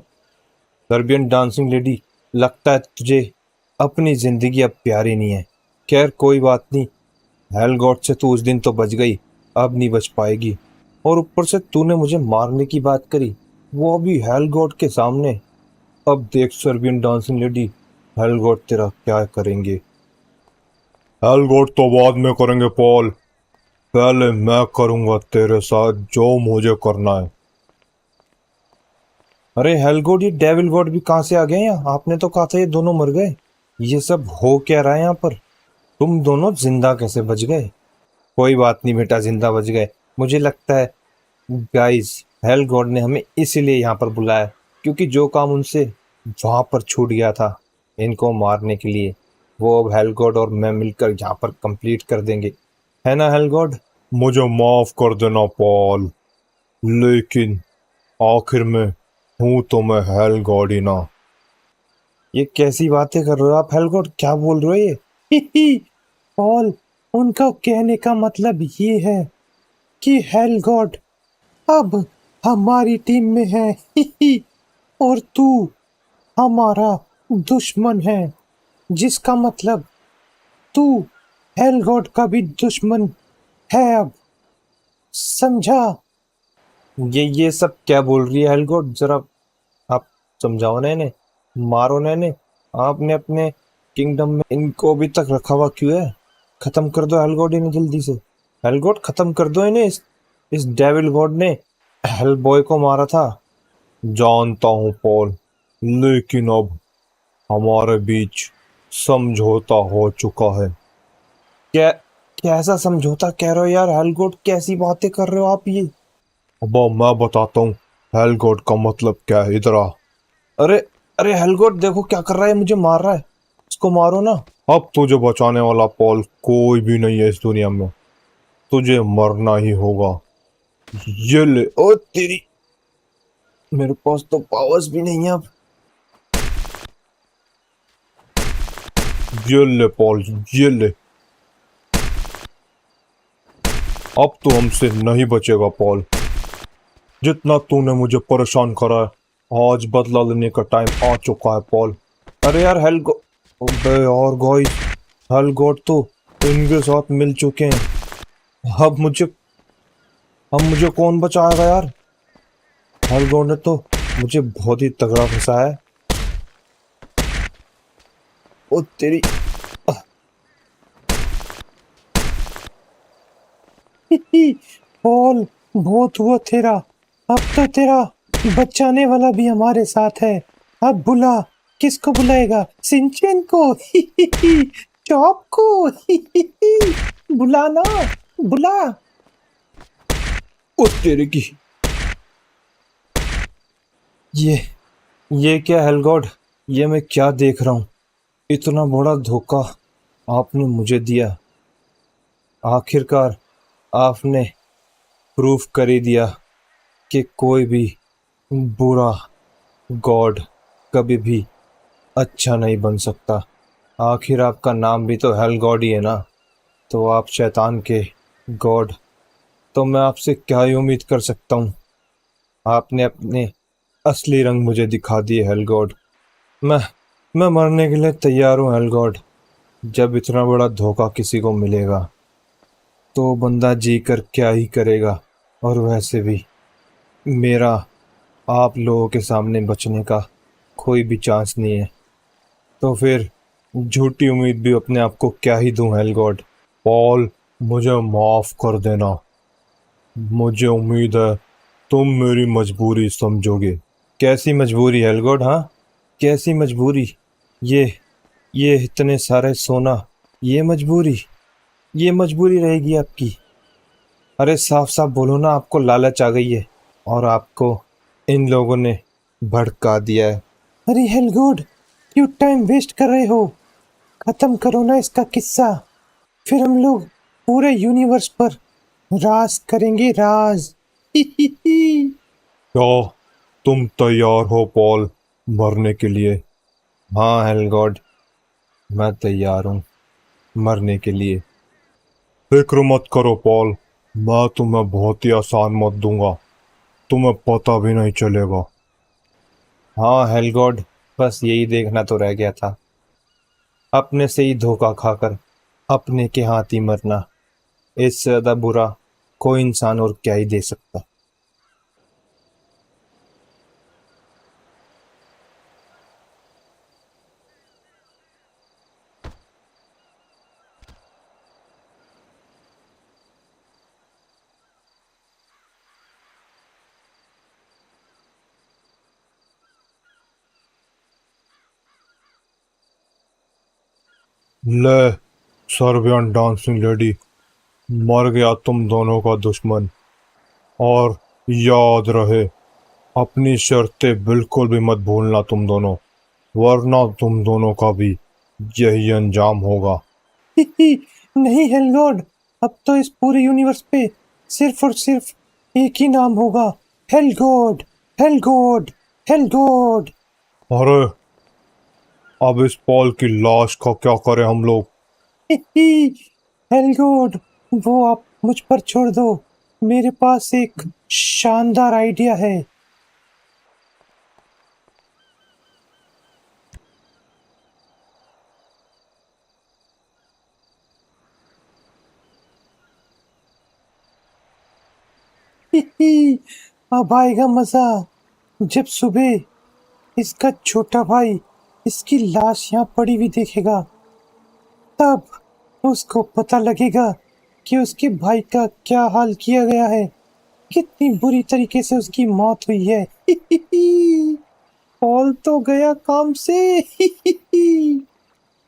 सर्बियन डांसिंग लेडी, लगता है तुझे अपनी जिंदगी अब प्यारी नहीं है। खैर कोई बात नहीं, हेल गॉड से तू उस दिन तो बच गई, अब नहीं बच पाएगी। और ऊपर से तूने मुझे मारने की बात करी, वो भी हेल गॉड के सामने। अब देख Serbian dancing lady, hello God तेरा क्या करेंगे। हेल गॉड तो बाद में करेंगे पॉल, पहले मैं करूंगा तेरे साथ जो मुझे करना है। अरे हेल गॉड, ये डेविल गॉड भी कहाँ से आ गए यहाँ? आपने तो कहा था ये दोनों मर गए, ये सब हो क्या रहा है यहाँ पर? तुम दोनों जिंदा कैसे बच गए? कोई बात नहीं बेटा, जिंदा बच गए। मुझे लगता है गाइस, हेल गॉड ने हमें इसीलिए यहाँ पर बुलाया, क्योंकि जो काम उनसे वहां पर छूट गया था इनको मारने के लिए, वो अब हेल गॉड और मैं मिलकर यहाँ पर कंप्लीट कर देंगे, है ना हेल गॉड? मुझे माफ कर देना पॉल, लेकिन आखिर में हूं तो मैं हेल गॉड ही ना। ये कैसी बातें कर रहे हो आप हेल गॉड, क्या बोल रहे हो ये? पॉल, उनका कहने का मतलब ये है कि हेल गॉड अब हमारी टीम में है। और तू हमारा दुश्मन है, जिसका मतलब तू हेल गॉड का भी दुश्मन है अब, समझा? ये सब क्या बोल रही है हेलगोड? जरा आप समझाओ ना इन्हें, मारो ना इन्हें। आपने अपने किंगडम में इनको अभी तक रखा हुआ क्यों है? खत्म कर दो हेलगोड इन्हें जल्दी से। हेलगोड खत्म कर दो इन्हें। इस डेविल गॉड ने हेल बॉय को मारा था। जानता हूँ पॉल, लेकिन अब हमारे बीच समझौता हो चुका है। क्या? कैसा समझौता कह रहे हो यार हेलगोड? कैसी बातें कर रहे हो आप ये? अब मैं बताता हूँ हेल गॉड का मतलब क्या है। इधर आ। अरे अरे हेलगोड देखो क्या कर रहा है, मुझे मार रहा है। इसको मारो ना। अब तुझे बचाने वाला पॉल कोई भी नहीं है इस दुनिया में। तुझे मरना ही होगा। ये ले। ओ तेरी, मेरे पास तो पावर्स भी नहीं है अब। ये ले पॉल, ये ले। अब तू हमसे नहीं बचेगा पॉल। जितना तूने मुझे परेशान करा है, आज बदला लेने का टाइम आ चुका है पॉल। अरे यार हेलगो, अबे यार गाइस, हेलगोड तो इनके साथ मिल चुके हैं। अब मुझे कौन बचाएगा यार? हेलगोड ने तो मुझे बहुत ही तगड़ा फंसा है। ओ तेरी। पॉल, बहुत हुआ तेरा। अब तो तेरा बचाने वाला भी हमारे साथ है। अब बुला, किसको बुलाएगा? सिंचन को? चॉप को? बुला ना, बुला। ओ तेरे की, ये ये क्या हेलगॉड? ये मैं क्या देख रहा हूँ? इतना बड़ा धोखा आपने मुझे दिया। आखिरकार आपने प्रूफ कर ही दिया कि कोई भी बुरा गॉड कभी भी अच्छा नहीं बन सकता। आखिर आपका नाम भी तो हेल गॉड ही है ना। तो आप शैतान के गॉड, तो मैं आपसे क्या ही उम्मीद कर सकता हूँ? आपने अपने असली रंग मुझे दिखा दिए हेल गॉड। मैं मैं मरने के लिए तैयार हूँ हेल गॉड। जब इतना बड़ा धोखा किसी को मिलेगा तो बंदा जी कर क्या ही करेगा। और वैसे भी मेरा आप लोगों के सामने बचने का कोई भी चांस नहीं है। तो फिर झूठी उम्मीद भी अपने आप को क्या ही दूं हेल गॉड। पॉल, मुझे माफ कर देना। मुझे उम्मीद है तुम मेरी मजबूरी समझोगे। कैसी मजबूरी हेल गॉड? हाँ, कैसी मजबूरी? ये ये इतने सारे सोना, ये मजबूरी? ये मजबूरी रहेगी आपकी? अरे साफ साफ बोलो ना, आपको लालच आ गई है और आपको इन लोगों ने भड़का दिया है। अरे हेल गॉड, क्यों टाइम वेस्ट कर रहे हो? खत्म करो ना इसका किस्सा। फिर हम लोग पूरे यूनिवर्स पर राज करेंगे, राज। ही ही ही। क्या तुम तैयार हो पॉल, मरने के लिए? हाँ हेल गॉड, मैं तैयार हूँ मरने के लिए। फिक्र मत करो पॉल, मैं तुम्हें बहुत ही आसान मौत दूंगा। तुम्हें पता भी नहीं चलेगा। हाँ हेल गॉड, बस यही देखना तो रह गया था। अपने से ही धोखा खाकर अपने के हाथ ही मरना, इससे ज्यादा बुरा कोई इंसान और क्या ही दे सकता। ले सर्बियन डांसिंग लेडी, मर गया तुम दोनों का दुश्मन। और याद रहे, अपनी शर्तें बिल्कुल भी मत भूलना तुम दोनों, वरना तुम दोनों का भी यही अंजाम होगा। नहीं हेल गॉड, अब तो इस पूरे यूनिवर्स पे सिर्फ और सिर्फ एक ही नाम होगा। Hello God, hello God, hello God. अरे, अब इस पॉल की लाश का क्या करें हम लोग? हेल गॉड, वो आप मुझ पर छोड़ दो। मेरे पास एक शानदार आइडिया है। अब आएगा मजा जब सुबह इसका छोटा भाई इसकी लाश यहाँ पड़ी हुई देखेगा। तब उसको पता लगेगा कि उसके भाई का क्या हाल किया गया है, कितनी बुरी तरीके से उसकी मौत हुई है। पॉल तो गया काम से।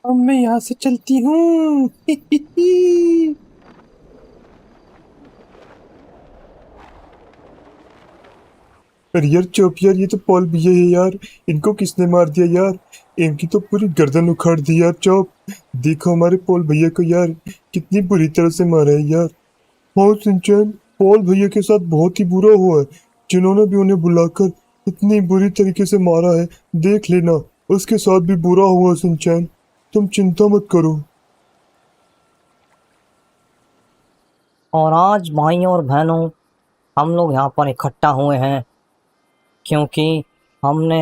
अब मैं यहाँ से चलती हूँ। अरे यार चुप यार, ये तो पॉल भैया है यार। इनको किसने मार दिया यार? इनकी तो पूरी गर्दन उखाड़ दी यार। चुप, देखो हमारे पॉल भैया को यार कितनी बुरी तरह से मारा है यार। हाँ सिंचन, पॉल भैया के साथ बहुत ही बुरा हुआ है। जिन्होंने भी उन्हें बुलाकर इतनी बुरी तरीके से मारा है, देख लेना उसके साथ भी बुरा हुआ सिंचन। तुम चिंता मत करो। और आज भाइयों और बहनों, हम लोग यहाँ पर इकट्ठा हुए हैं क्योंकि हमने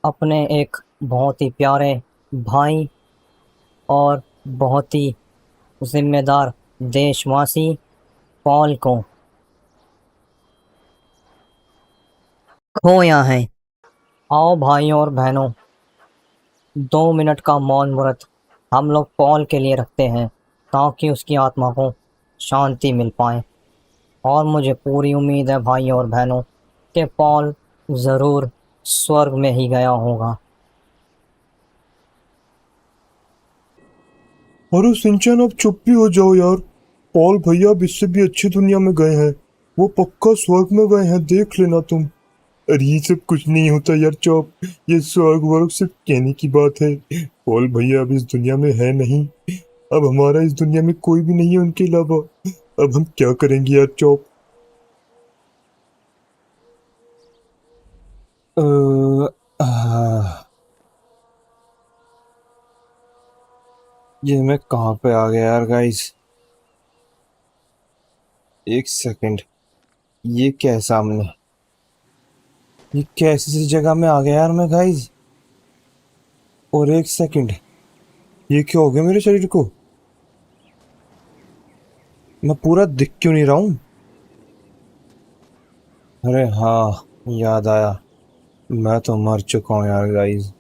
अपने एक बहुत ही प्यारे भाई और बहुत ही जिम्मेदार देशवासी पॉल को खोया है। आओ भाइयों और बहनों, 2 मिनट का मौन व्रत हम लोग पॉल के लिए रखते हैं ताकि उसकी आत्मा को शांति मिल पाए। और मुझे पूरी उम्मीद है भाइयों और बहनों कि पॉल ज़रूर स्वर्ग में ही गया होगा। अरे सिंचन अब चुप भी हो जाओ यार। पॉल भैया अब इससे भी अच्छी दुनिया में गए हैं। वो पक्का स्वर्ग में गए हैं, देख लेना तुम। अरे ये सब कुछ नहीं होता यार, चुप। ये स्वर्ग वर्ग सिर्फ कहने की बात है। पॉल भैया अब इस दुनिया में है नहीं। अब हमारा इस दुनिया में कोई भी नहीं है उनके अलावा। अब हम क्या करेंगे यार, चुप। अ, आह, ये मैं कहाँ पे आ गया यार गाइस? एक सेकंड, ये क्या है सामने? ये कैसी सी जगह में आ गया यार मैं गाइस? और एक सेकंड, ये क्या हो गया मेरे शरीर को? मैं पूरा दिख क्यों नहीं रहा हूँ? अरे हाँ, याद आया, मैं तो मर चुका हूँ यार गाइस।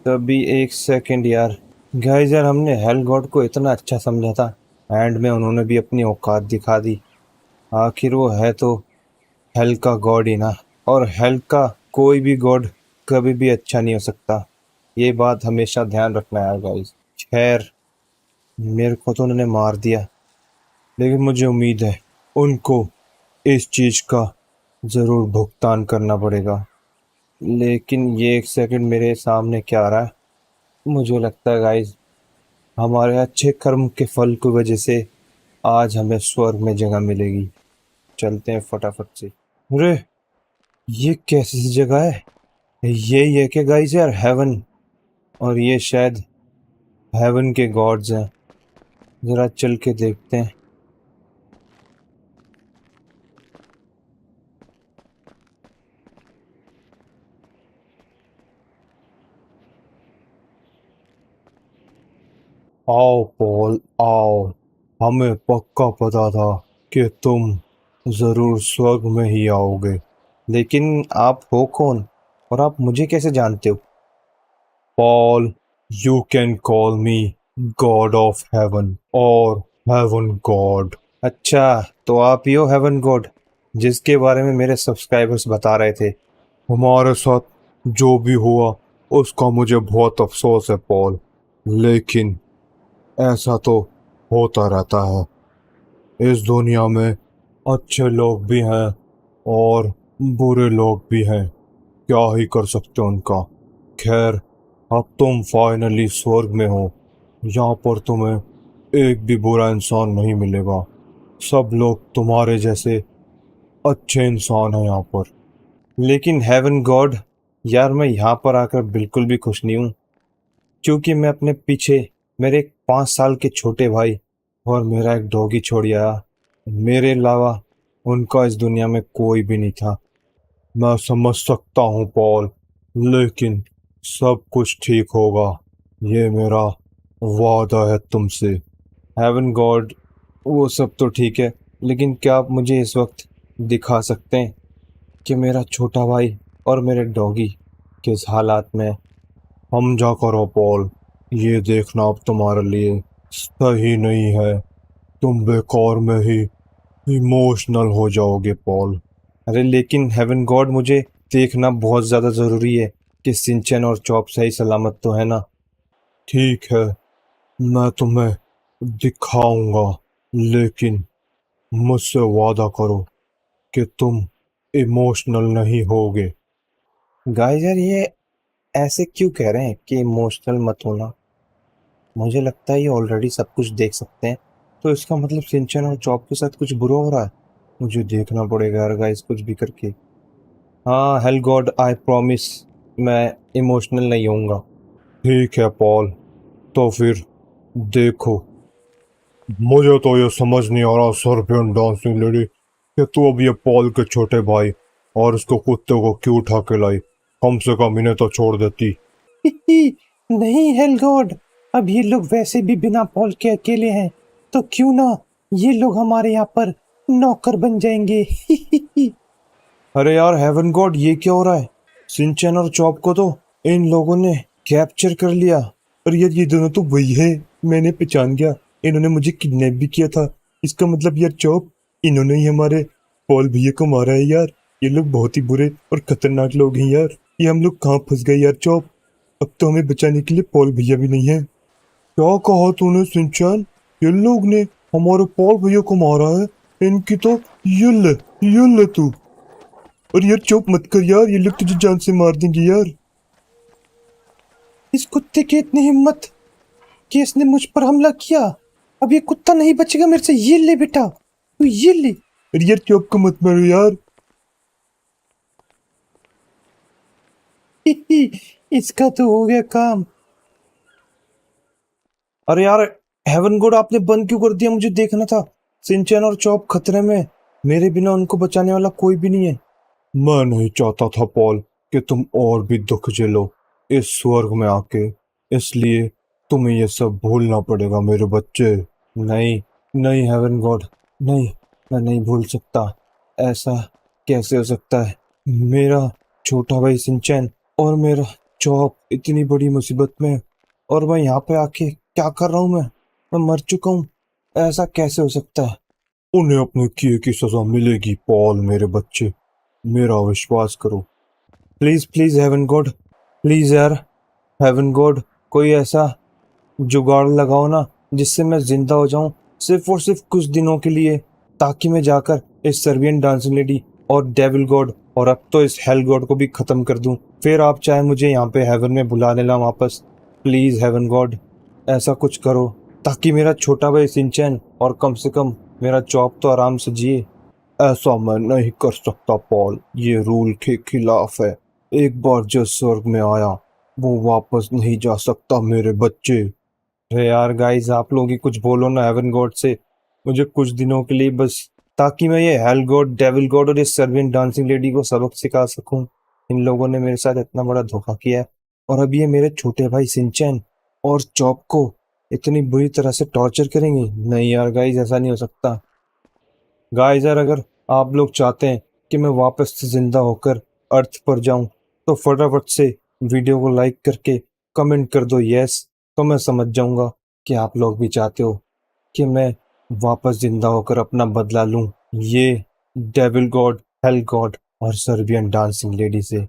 तभी एक सेकंड यार। गाइस यार, हमने हेल गॉड को इतना अच्छा समझा था, एंड में उन्होंने भी अपनी औकात दिखा दी। आखिर वो है तो हेल का गॉड ही ना, और हेल का कोई भी गॉड कभी भी अच्छा नहीं हो सकता। ये बात हमेशा ध्यान रखना यार गाइस। खैर, मेरे को तो उन्होंने मार दिया, लेकिन मुझे उम्मीद है उनको इस चीज का जरूर भुगतान करना पड़ेगा। लेकिन ये एक सेकंड, मेरे सामने क्या आ रहा है? मुझे लगता है गाइस, हमारे अच्छे कर्म के फल की वजह से आज हमें स्वर्ग में जगह मिलेगी। चलते हैं फटाफट से। अरे, ये कैसी सी जगह है? यही है कि गाइस यार हेवन? और ये शायद हेवन के गॉड्स हैं। जरा चल के देखते हैं। आओ पॉल, आओ। हमें पक्का पता था कि तुम जरूर स्वर्ग में ही आओगे। लेकिन आप हो कौन, और आप मुझे कैसे जानते हो? Paul, you can call me God of haven और हेवन गॉड। अच्छा, तो आप ही हो हेवन गॉड जिसके बारे में मेरे सब्सक्राइबर्स बता रहे थे। हमारे साथ जो भी हुआ उसका मुझे बहुत अफसोस है पॉल, लेकिन ऐसा तो होता रहता है। इस दुनिया में अच्छे लोग भी हैं और बुरे लोग भी हैं। क्या ही कर सकते हो उनका। खैर, अब तुम फाइनली स्वर्ग में हो। यहाँ पर तुम्हें एक भी बुरा इंसान नहीं मिलेगा। सब लोग तुम्हारे जैसे अच्छे इंसान हैं यहाँ पर। लेकिन हेवन गॉड, यार मैं यहाँ पर आकर बिल्कुल भी खुश नहीं हूँ, क्योंकि मैं अपने पीछे मेरे एक 5 साल के छोटे भाई और मेरा एक डॉगी छोड़ आया। मेरे अलावा उनका इस दुनिया में कोई भी नहीं था। मैं समझ सकता हूँ पॉल, लेकिन सब कुछ ठीक होगा। ये मेरा वादा है तुमसे। हेवन गॉड, वो सब तो ठीक है, लेकिन क्या आप मुझे इस वक्त दिखा सकते हैं कि मेरा छोटा भाई और मेरे डॉगी किस हालात में है। समझा करो पॉल, ये देखना अब तुम्हारे लिए सही नहीं है। तुम बेकार में ही इमोशनल हो जाओगे पॉल। अरे लेकिन हेवन गॉड, मुझे देखना बहुत ज़्यादा ज़रूरी है कि सिंचन और चॉप सही सलामत तो है ना। ठीक है, मैं तुम्हें दिखाऊंगा, लेकिन मुझसे वादा करो कि तुम इमोशनल नहीं होगे। गाइस यार, ये ऐसे क्यों कह रहे हैं कि इमोशनल मत होना? मुझे लगता है ये ऑलरेडी सब कुछ देख सकते हैं, तो इसका मतलब सिंचन और चॉप के साथ कुछ बुरा हो रहा है। मुझे देखना पड़ेगा यार गाइस, कुछ भी करके। हाँ हेल गॉड, आई प्रॉमिस मैं इमोशनल नहीं होऊंगा। ठीक है पॉल, तो फिर देखो। मुझे तो ये समझ नहीं आ रहा सर्पियन डांसिंग लेडी, कि तू अब ये पॉल के छोटे भाई और इसको कुत्ते को क्यों उठा के लाई। कम से कम इन्हें तो छोड़ देती। नहीं हेल गॉड, अब ये लोग वैसे भी बिना पॉल के अकेले हैं, तो क्यों ना ये लोग हमारे यहाँ पर नौकर बन जाएंगे। अरे यार हेवन गॉड, ये क्या हो रहा है? सिंचन और चॉप को तो इन लोगों ने कैप्चर कर लिया। और ये दोनों तो वही है, मैंने पहचान गया। इन्होंने मुझे किडनैप भी किया था। इसका मतलब यार चौप, इन्होंने ही हमारे पॉल भैया को मारा है यार। ये लोग बहुत ही बुरे और खतरनाक लोग हैं यार। ये हम लोग कहाँ फंस गए यार चौप। अब तो हमें बचाने के लिए पॉल भैया भी नहीं है। क्या कहा तूने सिंचन? ये लोग ने हमारे पॉल भैया को मारा है। इनकी तो ये ले तू। और यार चुप मत कर यार, ये लोग तुझे जान से मार देंगे यार। इस कुत्ते की इतनी हिम्मत कि इसने मुझ पर हमला किया। अब ये कुत्ता नहीं बचेगा मेरे से। ये ले बेटा, तू ये ले। अरे यार चुप को मत मारो यार। इसका तो हो गया काम। अरे यार हेवन गॉड, आपने बंद क्यों कर दिया? मुझे देखना था। सिंचन और चॉप खतरे में, मेरे बिना उनको बचाने वाला कोई भी नहीं है। मैं नहीं चाहता था पॉल कि तुम और भी दुख झेलो इस स्वर्ग में आके, इसलिए तुम्हें ये सब भूलना पड़ेगा मेरे बच्चे। नहीं नहीं हेवन गॉड, नहीं, मैं नहीं भूल सकता। ऐसा कैसे हो सकता है? मेरा छोटा भाई सिंचन और मेरा चॉप इतनी बड़ी मुसीबत में, और मैं यहाँ पे आके क्या कर रहा हूँ? मैं मर चुका हूँ। ऐसा कैसे हो सकता है? उन्हें अपने किए की सजा मिलेगी पॉल मेरे बच्चे, मेरा विश्वास करो। Please please heaven God, please यार हेवन गॉड, कोई ऐसा जुगाड़ लगाओ ना जिससे मैं जिंदा हो जाऊं, सिर्फ और सिर्फ कुछ दिनों के लिए, ताकि मैं जाकर इस सर्बियन डांसिंग लेडी और डेविल गॉड और अब तो इस हेल गॉड को भी खत्म कर दूं। फिर आप चाहे मुझे यहाँ पे हेवन में बुला लेना वापस। प्लीज हेवन गॉड, ऐसा कुछ करो ताकि मेरा छोटा भाई सिंचन और कम से कम मेरा चॉप तो आराम से जिए। ऐसा मैं नहीं कर सकता पॉल, ये रूल के खिलाफ है। एक बार जो स्वर्ग में आया वो वापस नहीं जा सकता मेरे बच्चे। अरे यार गाइस, आप लोग ही कुछ बोलो ना हेवन गॉड से, मुझे कुछ दिनों के लिए बस, ताकि मैं ये हेल गॉड, डेविल गॉड और इस सर्बियन डांसिंग लेडी को सबक सिखा सकूं। इन लोगों ने मेरे साथ इतना बड़ा धोखा किया है, और अब ये मेरे छोटे भाई सिंचन और चॉप को इतनी बुरी तरह से टॉर्चर करेंगे। नहीं यार गाइस, ऐसा नहीं हो सकता। गाइस यार, अगर आप लोग चाहते हैं कि मैं वापस से जिंदा होकर अर्थ पर जाऊं, तो फटाफट से वीडियो को लाइक करके कमेंट कर दो यस, तो मैं समझ जाऊंगा कि आप लोग भी चाहते हो कि मैं वापस जिंदा होकर अपना बदला लूं ये डेविल गॉड, हेल गॉड और सर्बियन डांसिंग लेडी से।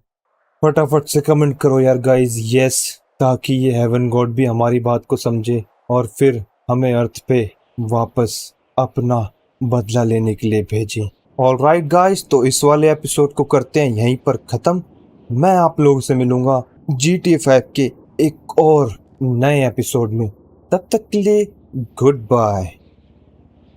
फटाफट से कमेंट करो यार गाइस यस, ताकि ये हेवन गॉड भी हमारी बात को समझे और फिर हमें अर्थ पे वापस अपना बदला लेने के लिए भेजें। ऑलराइट गाइस, तो इस वाले एपिसोड को करते हैं यहीं पर खत्म। मैं आप लोगों से मिलूंगा GTA 5 के एक और नए एपिसोड में। तब तक के लिए गुड बाय।